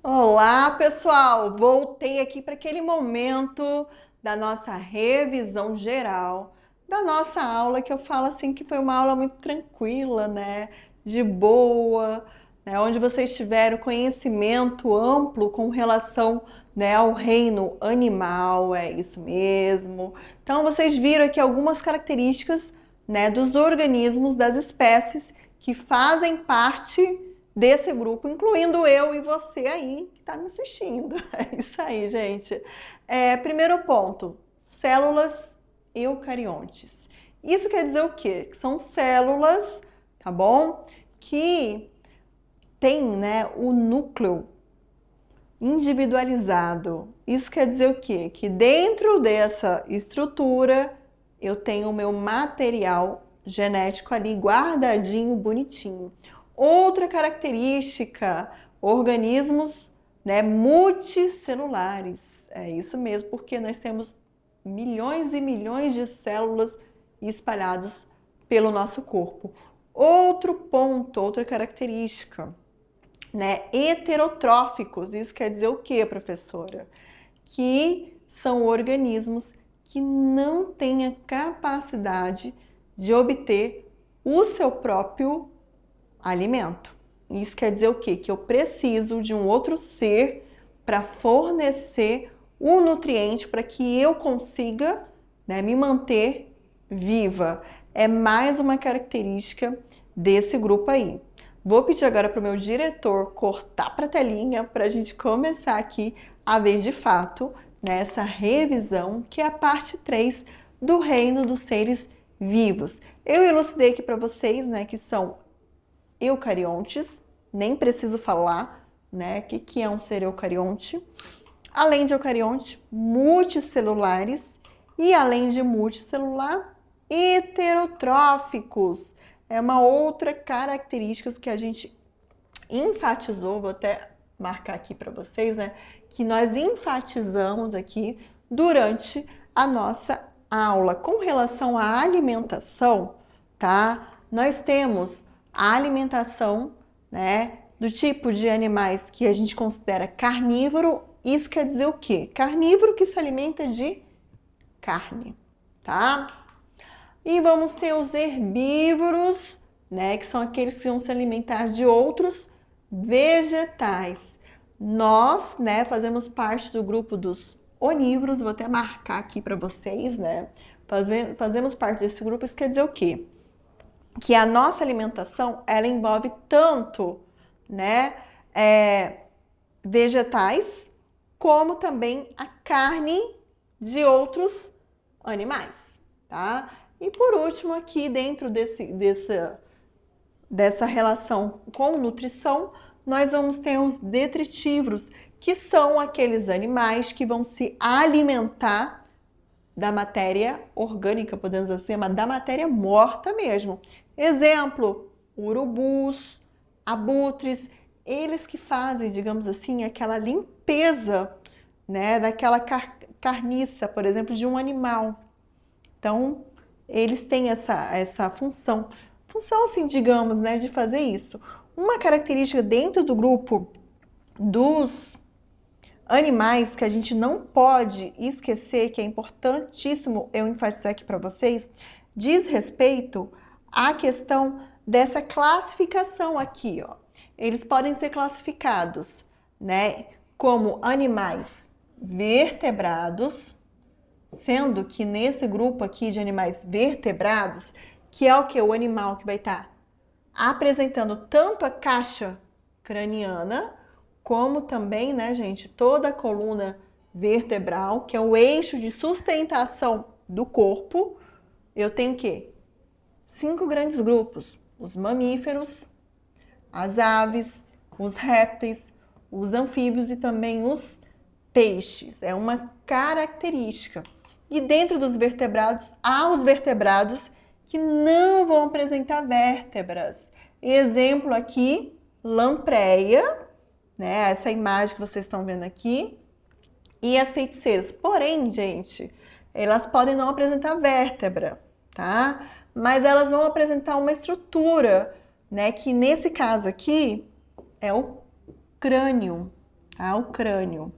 Olá, pessoal! Voltei aqui para aquele momento da nossa revisão geral, da nossa aula, que eu falo assim que foi uma aula muito tranquila, né? De boa, né? Onde vocês tiveram conhecimento amplo com relação, né, ao reino animal, é isso mesmo. Então, vocês viram aqui algumas características, né, dos organismos, das espécies que fazem parte desse grupo, incluindo eu e você aí que está me assistindo. É isso aí, gente. Primeiro ponto, células eucariontes. Isso quer dizer o quê? Que são células, tá bom? Que tem, né, o núcleo individualizado. Isso quer dizer o quê? Que dentro dessa estrutura eu tenho o meu material genético ali guardadinho, bonitinho. Outra característica, organismos, né, multicelulares. É isso mesmo, porque nós temos milhões e milhões de células espalhadas pelo nosso corpo. Outro ponto, outra característica, né, heterotróficos. Isso quer dizer o quê, professora? Que são organismos que não têm a capacidade de obter o seu próprio alimento. Isso quer dizer o quê? Que eu preciso de um outro ser para fornecer o nutriente para que eu consiga, né, me manter viva. É mais uma característica desse grupo aí. Vou pedir agora para o meu diretor cortar para a telinha para a gente começar aqui a ver de fato nessa revisão, que é a parte 3 do reino dos seres vivos. Eu elucidei aqui para vocês, né, que são eucariontes, nem preciso falar, né, o que é um ser eucarionte. Além de eucarionte, multicelulares e além de multicelular, heterotróficos. É uma outra característica que a gente enfatizou, vou até marcar aqui para vocês, né, que nós enfatizamos aqui durante a nossa aula. Com relação à alimentação, tá? Nós temos a alimentação, né, do tipo de animais que a gente considera carnívoro. Isso quer dizer o quê? Carnívoro que se alimenta de carne, tá? E vamos ter os herbívoros, né, que são aqueles que vão se alimentar de outros vegetais. Nós, né, fazemos parte do grupo dos onívoros, vou até marcar aqui para vocês, né? Fazemos parte desse grupo. Isso quer dizer o quê? Que a nossa alimentação, ela envolve tanto, né, vegetais, como também a carne de outros animais, tá? E por último aqui, dentro dessa relação com nutrição, nós vamos ter os detritívoros, que são aqueles animais que vão se alimentar da matéria orgânica, podemos dizer, mas da matéria morta mesmo. Exemplo, urubus, abutres, eles que fazem, digamos assim, aquela limpeza, né, daquela carniça, por exemplo, de um animal. Então, eles têm essa função assim, digamos, né, de fazer isso. Uma característica dentro do grupo dos animais que a gente não pode esquecer, que é importantíssimo eu enfatizar aqui para vocês, diz respeito à questão dessa classificação aqui, ó. Eles podem ser classificados, né, como animais vertebrados, sendo que nesse grupo aqui de animais vertebrados, que é o que? O animal que vai estar apresentando tanto a caixa craniana, como também, né, gente, toda a coluna vertebral, que é o eixo de sustentação do corpo. Eu tenho o quê? 5 grandes grupos: os mamíferos, as aves, os répteis, os anfíbios e também os peixes. É uma característica. E dentro dos vertebrados, há os vertebrados que não vão apresentar vértebras. Exemplo aqui, lampreia, né? Essa imagem que vocês estão vendo aqui. E as feiticeiras. Porém, gente, Elas podem não apresentar vértebra, tá? Mas elas vão apresentar uma estrutura, né? Que nesse caso aqui é o crânio, tá? O crânio,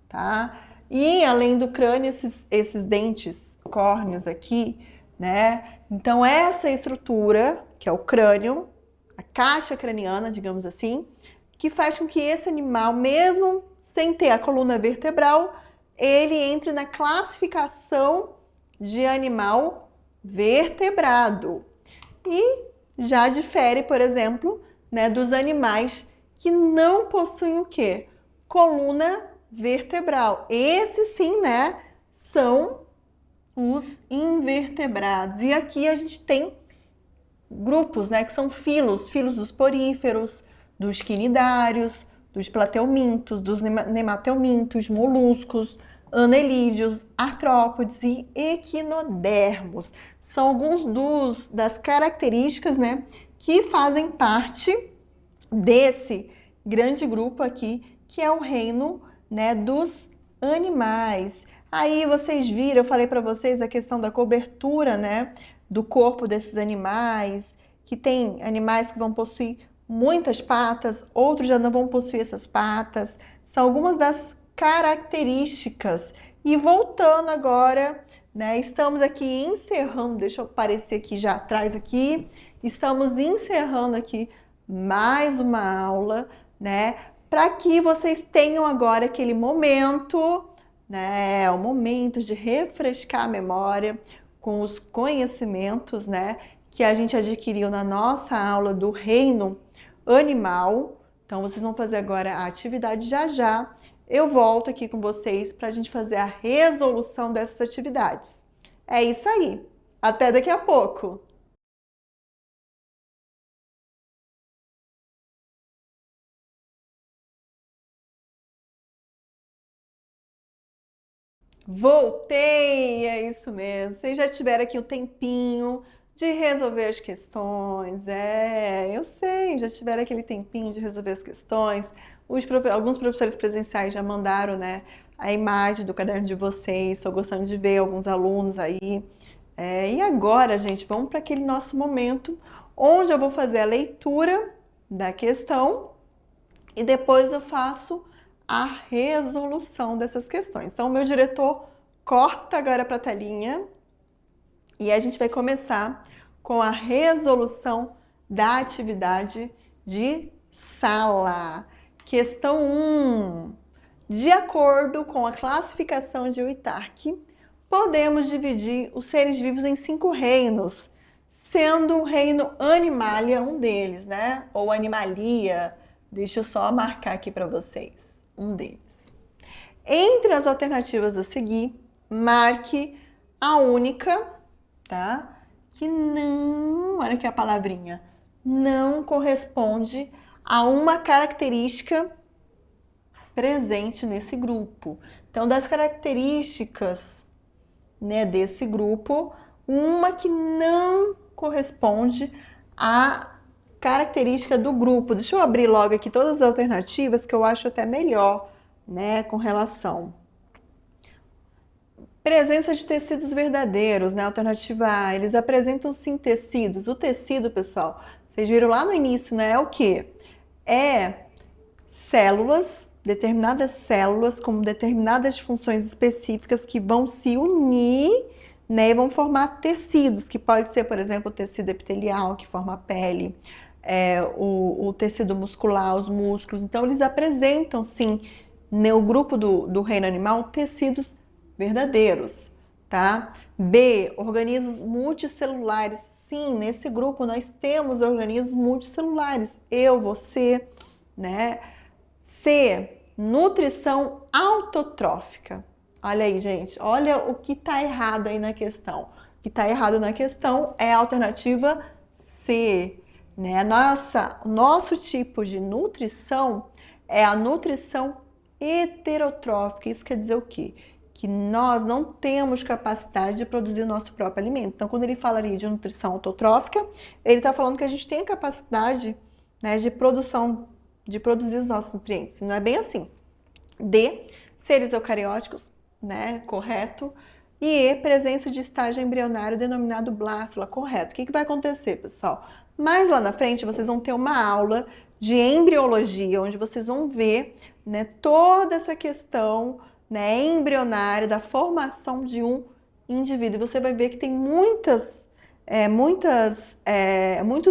tá? E além do crânio, esses dentes córneos aqui, né? Então, essa estrutura, que é o crânio, a caixa craniana, digamos assim, que faz com que esse animal, mesmo sem ter a coluna vertebral, ele entre na classificação de animal vertebrado. E já difere, por exemplo, né, dos animais que não possuem o quê? Coluna vertebral. Esses sim, né, são os invertebrados. E aqui a gente tem grupos, né, que são filos dos poríferos, dos quinidários, dos plateumintos, dos nemateumintos, moluscos, anelídeos, artrópodes e equinodermos. São alguns das características, né, que fazem parte desse grande grupo aqui, que é o reino, né, dos animais. Aí vocês viram, eu falei para vocês a questão da cobertura, né, do corpo desses animais, que tem animais que vão possuir muitas patas, outros já não vão possuir essas patas. São algumas das características. E voltando agora, né, estamos aqui encerrando, deixa eu aparecer aqui já atrás aqui, estamos encerrando aqui mais uma aula, né, para que vocês tenham agora aquele momento, né, o momento de refrescar a memória com os conhecimentos, né, que a gente adquiriu na nossa aula do reino animal. Então, vocês vão fazer agora a atividade já já. Eu volto aqui com vocês para a gente fazer a resolução dessas atividades. É isso aí. Até daqui a pouco. Voltei, é isso mesmo. Vocês já tiveram aqui um tempinho de resolver as questões. Eu sei, já tiveram aquele tempinho de resolver as questões. Alguns professores presenciais já mandaram, né, a imagem do caderno de vocês. Estou gostando de ver alguns alunos aí. E agora, gente, vamos para aquele nosso momento onde eu vou fazer a leitura da questão e depois eu faço a resolução dessas questões. Então, o meu diretor corta agora para a telinha e a gente vai começar com a resolução da atividade de sala. Questão 1. De acordo com a classificação de Uitark, podemos dividir os seres vivos em 5 reinos, sendo o reino Animalia um deles, né? Ou Animalia. Deixa eu só marcar aqui para vocês, um deles. Entre as alternativas a seguir, marque a única, tá? Que não, olha aqui a palavrinha, não corresponde a uma característica presente nesse grupo. Então, das características, né, desse grupo, uma que não corresponde à característica do grupo. Deixa eu abrir logo aqui todas as alternativas que eu acho até melhor, né, com relação. Presença de tecidos verdadeiros, né? Alternativa A, eles apresentam sim tecidos. O tecido, pessoal, vocês viram lá no início, né? É o quê? É células, determinadas células com determinadas funções específicas que vão se unir, né, e vão formar tecidos, que pode ser, por exemplo, o tecido epitelial, que forma a pele, o tecido muscular, os músculos. Então, eles apresentam, sim, no grupo do reino animal, tecidos verdadeiros, tá? B, organismos multicelulares. Sim, nesse grupo nós temos organismos multicelulares. Eu, você, né? C, nutrição autotrófica. Olha aí, gente, olha o que está errado aí na questão. O que está errado na questão é a alternativa C, né? Nosso tipo de nutrição é a nutrição heterotrófica. Isso quer dizer o quê? Que nós não temos capacidade de produzir o nosso próprio alimento. Então, quando ele fala ali de nutrição autotrófica, ele está falando que a gente tem a capacidade, né, de produzir os nossos nutrientes. Não é bem assim. D, seres eucarióticos, né, correto. E E, presença de estágio embrionário denominado blástula, correto. O que vai acontecer, pessoal? Mais lá na frente, vocês vão ter uma aula de embriologia, onde vocês vão ver, né, toda essa questão, né, embrionária, da formação de um indivíduo. E você vai ver que tem muitos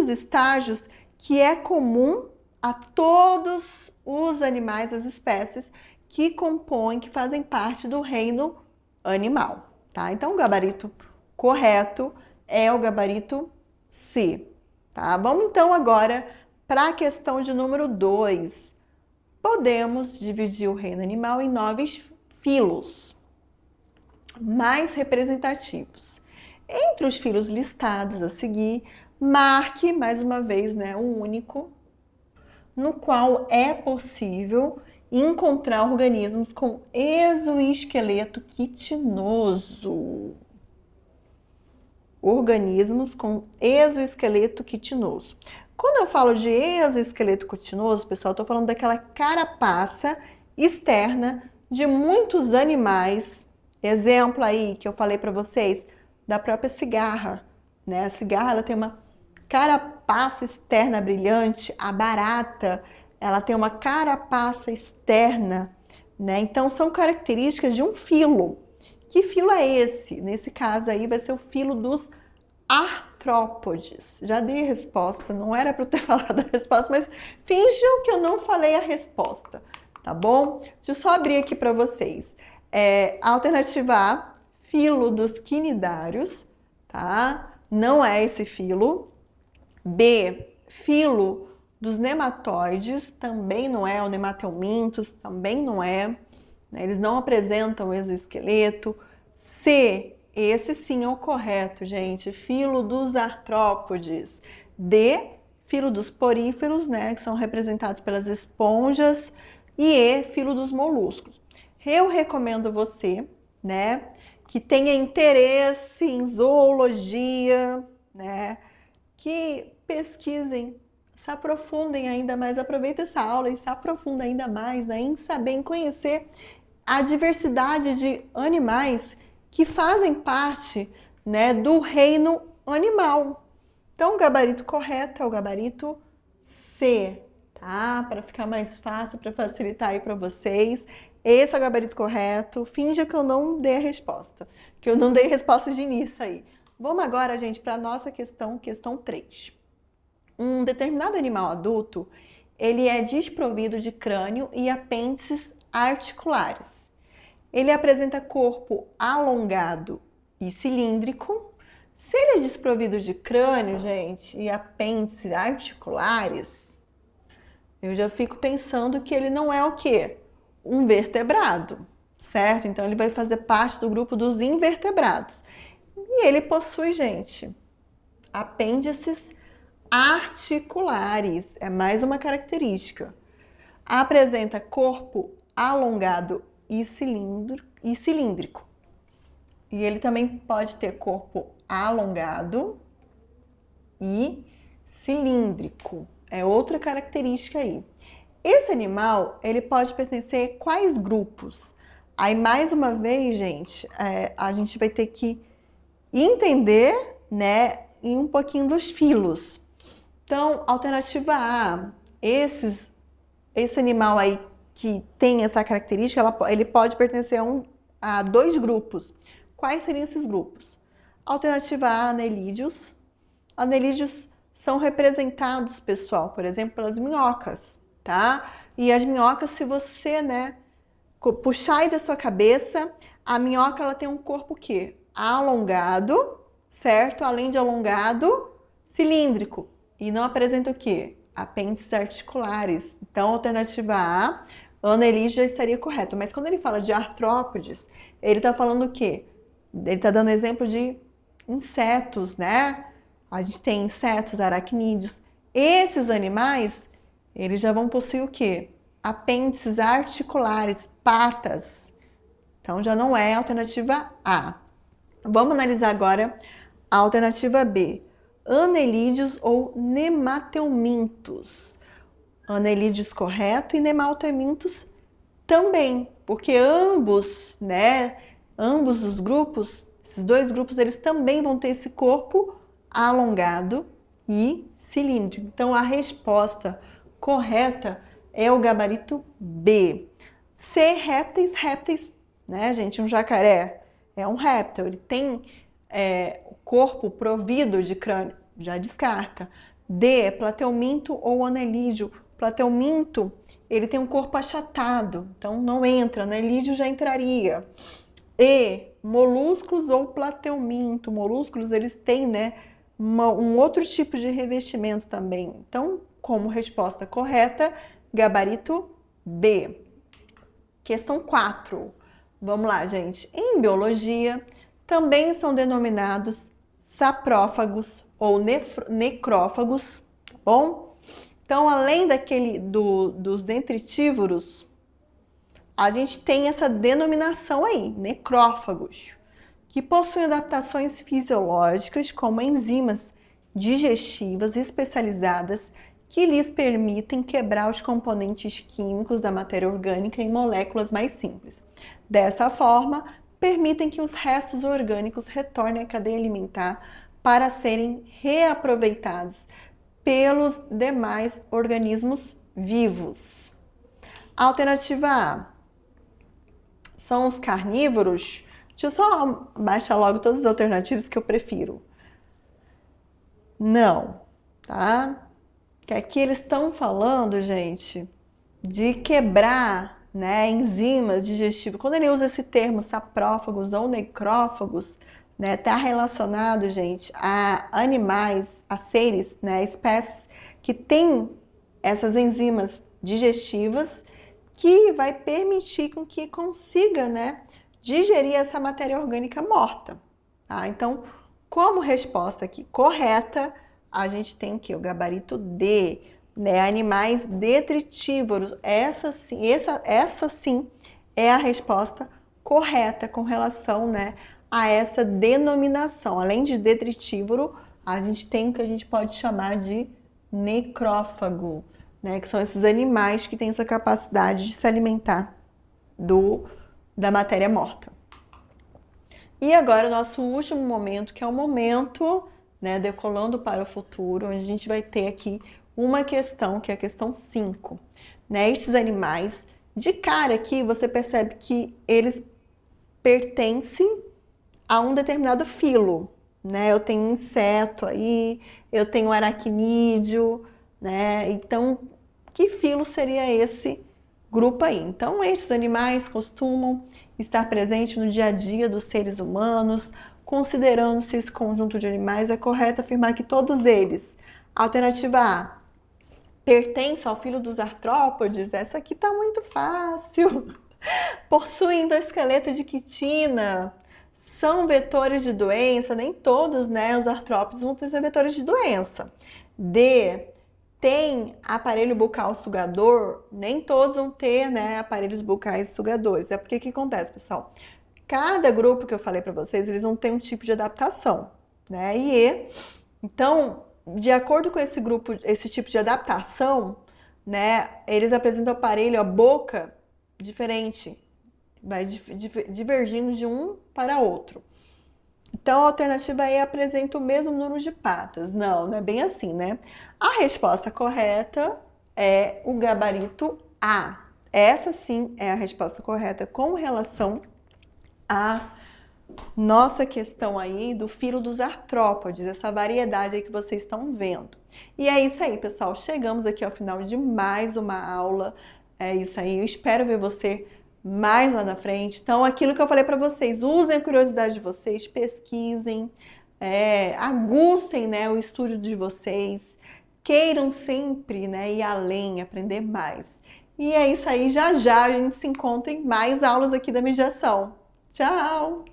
estágios que é comum a todos os animais, as espécies que compõem, que fazem parte do reino animal, tá? Então, o gabarito correto é o gabarito C, tá? Vamos então agora para a questão de número 2. Podemos dividir o reino animal em 9 filos mais representativos. Entre os filos listados a seguir, marque mais uma vez, né, um único no qual é possível encontrar organismos com exoesqueleto quitinoso. Organismos com exoesqueleto quitinoso. Quando eu falo de exoesqueleto quitinoso, pessoal, eu estou falando daquela carapaça externa de muitos animais. Exemplo aí que eu falei para vocês da própria cigarra, né? A cigarra, ela tem uma carapaça externa brilhante. A barata, ela tem uma carapaça externa, né? Então são características de um filo. Que filo é esse? Nesse caso aí vai ser o filo dos artrópodes. Já dei a resposta, não era para eu ter falado a resposta, mas finjam que eu não falei a resposta, tá bom? Deixa eu só abrir aqui para vocês. Alternativa A, filo dos quinidários, tá? Não é esse filo. B, filo dos nematóides, também não é. O nemateumintos também não é. Eles não apresentam exoesqueleto. C, esse sim é o correto, gente. Filo dos artrópodes. D, filo dos poríferos, né, que são representados pelas esponjas. E E, filo dos moluscos. Eu recomendo você, né, que tenha interesse em zoologia, né, que pesquisem, se aprofundem ainda mais, aproveita essa aula e se aprofunda ainda mais, né, em saber, em conhecer a diversidade de animais que fazem parte, né, do reino animal. Então, o gabarito correto é o gabarito C, tá? Para ficar mais fácil, para facilitar aí para vocês. Esse é o gabarito correto. Finja que eu não dei a resposta, que eu não dei resposta de início aí. Vamos agora, gente, para a nossa questão 3. Um determinado animal adulto, ele é desprovido de crânio e apêndices articulares. Ele apresenta corpo alongado e cilíndrico. Se ele é desprovido de crânio, gente, e apêndices articulares, eu já fico pensando que ele não é o quê? Um vertebrado, certo? Então ele vai fazer parte do grupo dos invertebrados. E ele possui, gente, apêndices articulares, é mais uma característica. Apresenta corpo alongado e cilíndrico. E ele também pode ter corpo alongado e cilíndrico. É outra característica aí. Esse animal, ele pode pertencer a quais grupos? Aí, mais uma vez, gente, a gente vai ter que entender, né, em um pouquinho dos filos. Então, alternativa A, esse animal aí que tem essa característica, ele pode pertencer a 2 grupos. Quais seriam esses grupos? Alternativa A, anelídeos. Anelídeos são representados, pessoal, por exemplo, pelas minhocas, tá? E as minhocas, se você, né, puxar aí da sua cabeça, a minhoca, ela tem um corpo o quê? Alongado, certo? Além de alongado, cilíndrico. E não apresenta o quê? Apêndices articulares. Então, alternativa A, anelídeo já estaria correto. Mas quando ele fala de artrópodes, ele está falando o quê? Ele está dando exemplo de insetos, né? A gente tem insetos, aracnídeos. Esses animais, eles já vão possuir o quê? Apêndices articulares, patas. Então, já não é a alternativa A. Vamos analisar agora a alternativa B. Anelídeos ou nemateumintos. Anelídeos correto e nemateumintos também, porque ambos, né, Ambos os grupos, esses dois grupos, eles também vão ter esse corpo alongado e cilíndrico. Então, a resposta correta é o gabarito B. C, répteis, né, gente? Um jacaré é um réptil, ele tem o corpo provido de crânio, já descarta. D, é plateuminto ou anelídeo. Plateuminto, ele tem um corpo achatado, então não entra, anelídeo já entraria. E, molúsculos ou plateuminto. Molúsculos, eles têm, né, um outro tipo de revestimento também. Então, como resposta correta, gabarito B. Questão 4. Vamos lá, gente. Em biologia, também são denominados saprófagos ou necrófagos, tá bom? Então, além dos detritívoros, a gente tem essa denominação aí, necrófagos, que possuem adaptações fisiológicas como enzimas digestivas especializadas que lhes permitem quebrar os componentes químicos da matéria orgânica em moléculas mais simples. Dessa forma, permitem que os restos orgânicos retornem à cadeia alimentar para serem reaproveitados pelos demais organismos vivos. Alternativa A são os carnívoros. Deixa eu só baixar logo todas as alternativas que eu prefiro. Não, tá? Que aqui eles estão falando, gente, de quebrar, né, enzimas digestivas. Quando ele usa esse termo saprófagos ou necrófagos, né, tá relacionado, gente, a animais, a seres, né, espécies que têm essas enzimas digestivas que vai permitir com que consiga, né, digerir essa matéria orgânica morta, tá? Então, como resposta aqui correta, a gente tem aqui o gabarito D, né, animais detritívoros. Essa sim é a resposta correta com relação, né, a essa denominação. Além de detritívoro, a gente tem o que a gente pode chamar de necrófago, né, que são esses animais que têm essa capacidade de se alimentar da matéria morta. E agora o nosso último momento, que é o momento, né, decolando para o futuro, onde a gente vai ter aqui uma questão, que é a questão 5. Né, estes animais, de cara aqui, você percebe que eles pertencem a um determinado filo. Né? Eu tenho inseto aí, eu tenho aracnídeo, né? Então, que filo seria esse grupo aí? Então, estes animais costumam estar presentes no dia a dia dos seres humanos. Considerando-se esse conjunto de animais, é correto afirmar que todos eles, alternativa A, pertencem ao filo dos artrópodes. Essa aqui tá muito fácil. Possuem endoesqueleto de quitina, são vetores de doença. Nem todos, né, os artrópodes vão ter vetores de doença. D, tem aparelho bucal sugador. Nem todos vão ter, né, aparelhos bucais sugadores. É porque o que acontece, pessoal? Cada grupo que eu falei para vocês, eles vão ter um tipo de adaptação, né? Então, de acordo com esse grupo, esse tipo de adaptação, né, eles apresentam o aparelho, a boca diferente, vai divergindo de um para outro. Então, a alternativa E apresenta o mesmo número de patas. Não, não é bem assim, né? A resposta correta é o gabarito A. Essa sim é a resposta correta com relação a nossa questão aí do filo dos artrópodes, essa variedade aí que vocês estão vendo. E é isso aí, pessoal. Chegamos aqui ao final de mais uma aula. É isso aí. Eu espero ver você mais lá na frente. Então, aquilo que eu falei para vocês, usem a curiosidade de vocês, pesquisem, aguçem, né, o estudo de vocês, queiram sempre, né, ir além, aprender mais. E é isso aí. Já já a gente se encontra em mais aulas aqui da mediação. Tchau!